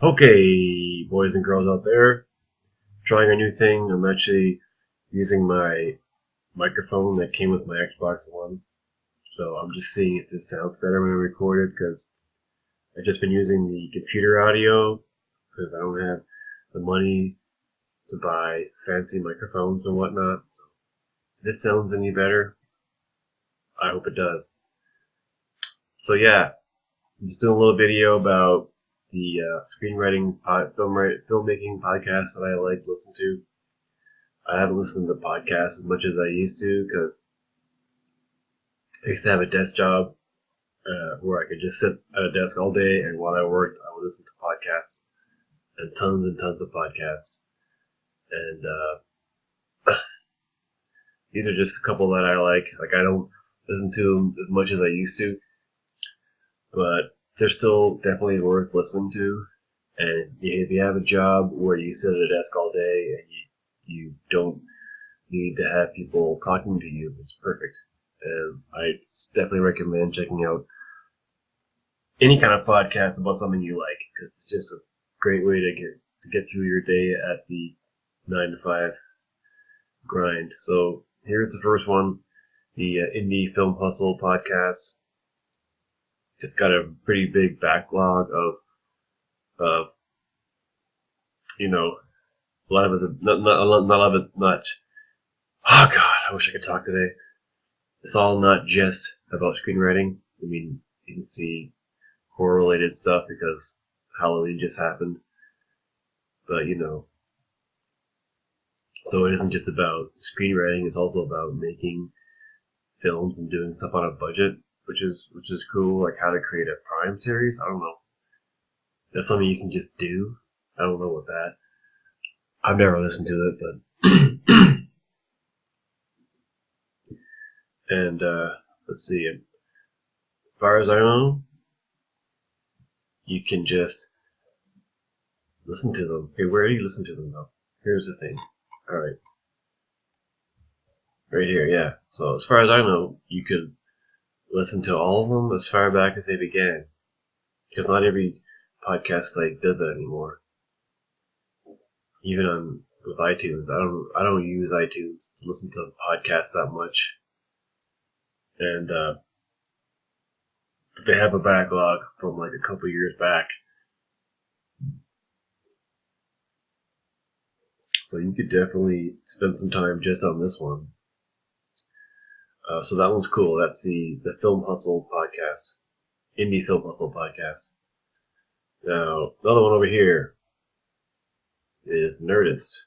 Okay, boys and girls out there, trying a new thing. I'm actually using my microphone that came with my Xbox One. So I'm just seeing if this sounds better when I record it because I've just been using the computer audio because I don't have the money to buy fancy microphones and whatnot. So if this sounds any better, I hope it does. So yeah, I'm just doing a little video about the screenwriting, filmmaking podcast that I like to listen to. I haven't listened to podcasts as much as I used to because I used to have a desk job where I could just sit at a desk all day, and while I worked, I would listen to podcasts and tons of podcasts. And these are just a couple that I like. Like, I don't listen to them as much as I used to, but they're still definitely worth listening to. And if you have a job where you sit at a desk all day and you don't need to have people talking to you, it's perfect. And I definitely recommend checking out any kind of podcast about something you like, because it's just a great way to get through your day at the 9 to 5 grind. So here's the first one, the Indie Film Hustle podcast. It's got a pretty big backlog of a lot of it's not oh god, I wish I could talk today. It's all not just about screenwriting. I mean, you can see horror related stuff because Halloween just happened. But so it isn't just about screenwriting, it's also about making films and doing stuff on a budget, which is cool, like how to create a Prime series. I don't know. That's something you can just do. I don't know what that. I've never listened to it, but and let's see. As far as I know, you can just listen to them. Okay, where do you listen to them though? Here's the thing. Alright. Right here, yeah. So as far as I know, you could listen to all of them as far back as they began. Because not every podcast site does that anymore. Even with iTunes. I don't use iTunes to listen to podcasts that much. And they have a backlog from like a couple years back. So you could definitely spend some time just on this one. So that one's cool. That's the Film Hustle podcast. Indie Film Hustle podcast. Now, another one over here is Nerdist.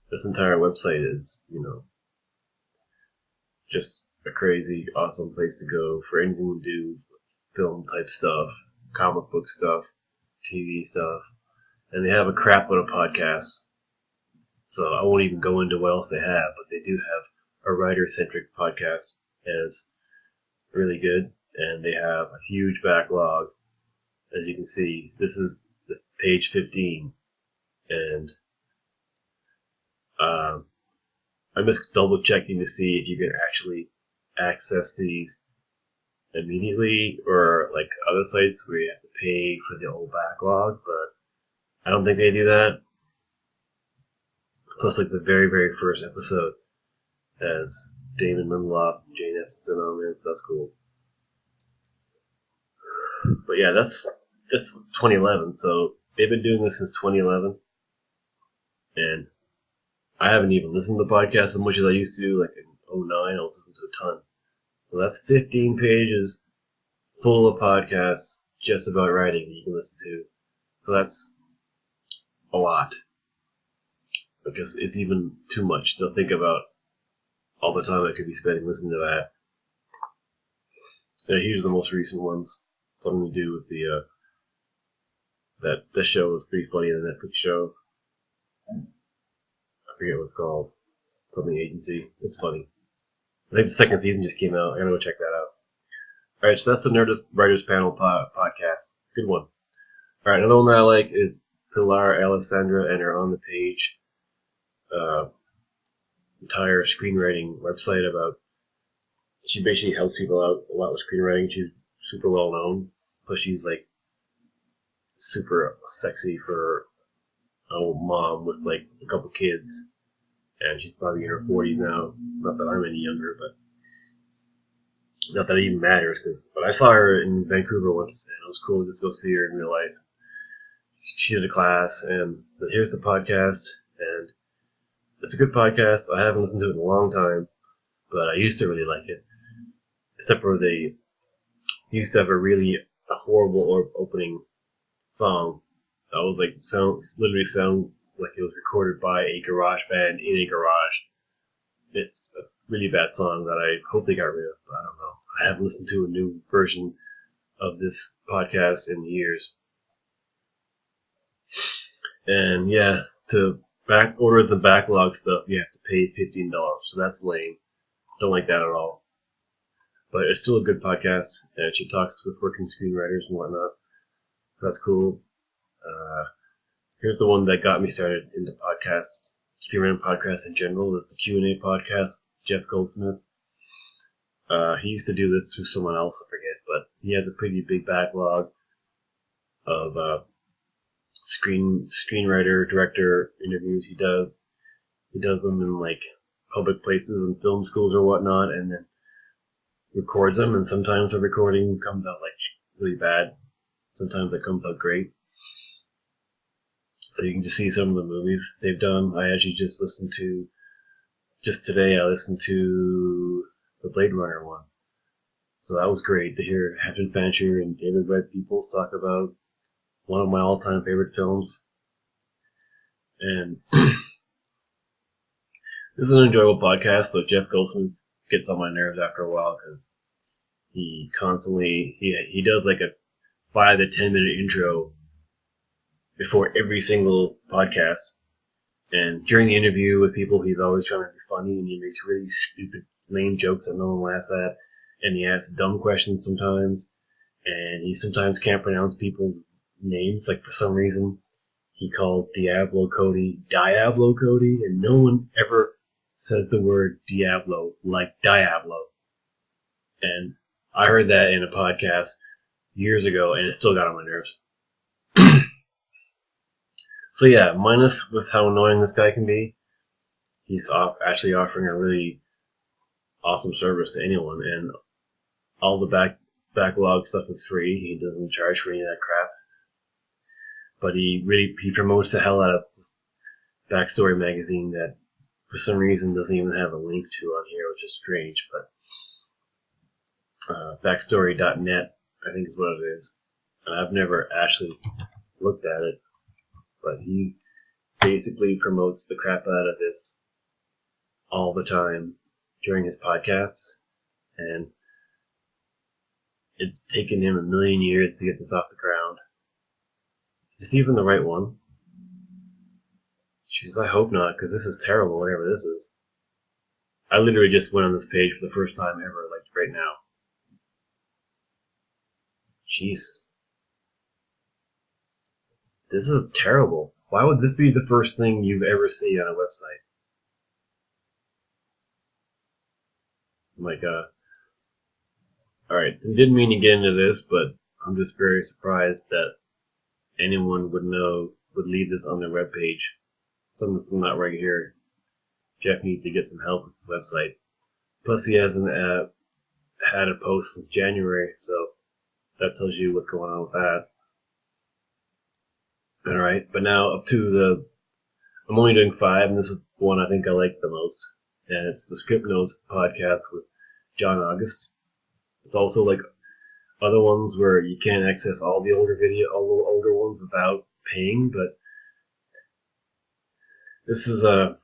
This entire website is, just a crazy, awesome place to go for anything to do with film type stuff, comic book stuff, TV stuff. And they have a crap load of podcasts. So I won't even go into what else they have, but they do have a writer-centric podcast, and it's really good. And they have a huge backlog. As you can see, this is the page 15, and I'm just double checking to see if you can actually access these immediately, or like other sites where you have to pay for the old backlog, but I don't think they do that. Plus, like the very, very first episode has Damon Lindelof and Jane Espenson on there, so that's cool. But yeah, that's 2011, so they've been doing this since 2011, and I haven't even listened to podcasts as much as I used to. Like in 2009, I was listening to a ton. So that's 15 pages full of podcasts just about writing that you can listen to. So that's a lot. Because it's even too much to think about all the time I could be spending listening to that. And here's the most recent ones. Something to do with the that show was pretty funny, the Netflix show. I forget what it's called. Something Agency. It's funny. I think the second season just came out. I gotta go check that out. Alright, so that's the Nerdist Writers Panel podcast. Good one. Alright, another one that I like is Pilar Alessandra and her On the Page entire screenwriting website about. She basically helps people out a lot with screenwriting. She's super well known. Plus she's like super sexy for a mom with like a couple kids, and she's probably in her 40s now. Not that I'm any younger, but not that it even matters. But I saw her in Vancouver once, and it was cool to just go see her in real life. She did a class, and here's the podcast, and it's a good podcast. I haven't listened to it in a long time, but I used to really like it. Except for they used to have a horrible opening song that was like literally sounds like it was recorded by a garage band in a garage. It's a really bad song that I hope they got rid of, but I don't know. I haven't listened to a new version of this podcast in years. And yeah, to back order the backlog stuff, you have to pay $15, so that's lame. Don't like that at all. But it's still a good podcast, and she talks with working screenwriters and whatnot, so that's cool. Here's the one that got me started into podcasts, screenwriting podcasts in general. It's the Q&A podcast with Jeff Goldsmith. He used to do this through someone else, I forget, but he has a pretty big backlog of screenwriter, director interviews he does. He does them in like public places and film schools or whatnot, and then records them, and sometimes the recording comes out like really bad. Sometimes it comes out great. So you can just see some of the movies they've done. I actually just today I listened to the Blade Runner one. So that was great to hear Hatton Fancher and David Red Peoples talk about one of my all-time favorite films. And this is an enjoyable podcast, though Jeff Goldsmith gets on my nerves after a while because he constantly, he does like a 5 to 10 minute intro before every single podcast. And during the interview with people, he's always trying to be funny, and he makes really stupid, lame jokes that no one laughs at. And he asks dumb questions sometimes. And he sometimes can't pronounce people's names. Like for some reason, he called Diablo Cody, and no one ever says the word Diablo like Diablo. And I heard that in a podcast years ago, and it still got on my nerves. So yeah, minus with how annoying this guy can be, he's actually offering a really awesome service to anyone, and all the backlog stuff is free. He doesn't charge for any of that crap. But he promotes the hell out of this Backstory magazine that for some reason doesn't even have a link to on here, which is strange, but backstory.net I think is what it is. And I've never actually looked at it, but he basically promotes the crap out of this all the time during his podcasts, and it's taken him a million years to get this off the ground. Is this even the right one? Jeez, I hope not, because this is terrible, whatever this is. I literally just went on this page for the first time ever, like right now. Jeez. This is terrible. Why would this be the first thing you ever see on a website? Oh my god. Alright, I didn't mean to get into this, but I'm just very surprised that anyone would leave this on their webpage. Something's not right here. Jeff needs to get some help with his website. Plus, he hasn't had a post since January, so that tells you what's going on with that. Alright, but now up to I'm only doing 5, and this is the one I think I like the most. And it's the Script Notes podcast with John August. It's also like other ones where you can't access all the older ones without paying, but this is an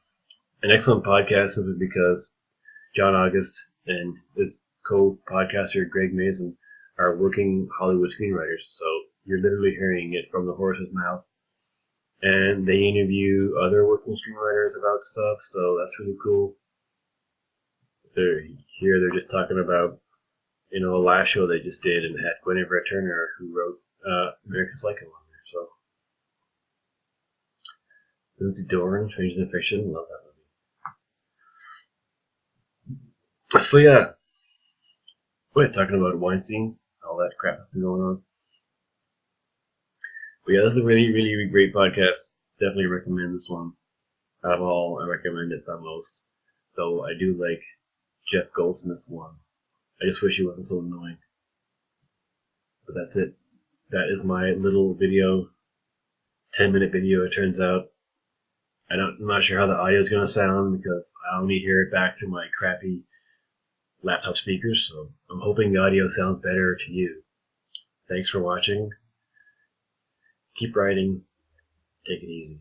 excellent podcast simply because John August and his co-podcaster Greg Mason are working Hollywood screenwriters, so you're literally hearing it from the horse's mouth. And they interview other working screenwriters about stuff, so that's really cool. They're just talking about, a last show they just did and had Guinevere Turner, who wrote American Psycho on there, so. Lindsay Doran, Stranger Than Fiction, love that movie. So yeah, talking about Weinstein, all that crap that's been going on. But yeah, this is a really, really, really great podcast. Definitely recommend this one. Out of all, I recommend it the most. Though I do like Jeff Goldsmith's one. I just wish he wasn't so annoying. But that's it. That is my little video. 10-minute video, it turns out. I'm not sure how the audio is going to sound because I only hear it back through my crappy laptop speakers, so I'm hoping the audio sounds better to you. Thanks for watching. Keep writing. Take it easy.